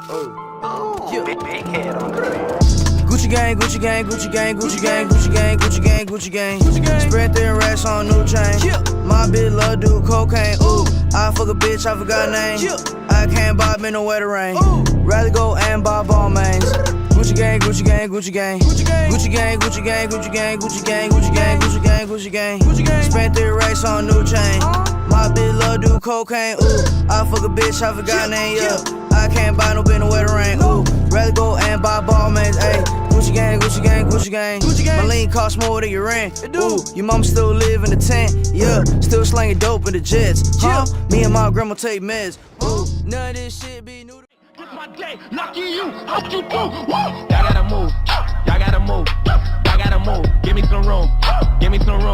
Big head on the Gucci gang, Gucci gang, Gucci gang, Gucci gang, Gucci gang, Gucci gang, Gucci gang. Spread their racks on new chain. My bitch love do cocaine. Ooh, I fuck a bitch, I forgot name. I can't buy me no wetter rain. Rather go and buy ball mains. Gucci gang, Gucci gang, Gucci gang, Gucci gang, Gucci gang, Gucci gang, Gucci gang, Gucci gang, Gucci gang, Gucci gang. Spent their racks on new chain. My bitch love do cocaine. Ooh, I fuck a bitch, I forgot name. Yeah, I can't buy no bitch no wetter rain. Ooh, rather go and buy ball mains. Ayy. Gucci gang, Gucci gang, Gucci gang. My lean cost more than your rent. Ooh, your mama still live in the tent. Yeah, still slanging dope in the jets. Huh? Me and my grandma take meds. Ooh, none of this shit be new. It's my day, lucky you, hope you do. Woo! Y'all gotta move, y'all gotta move, y'all gotta move. Give me some room, give me some room.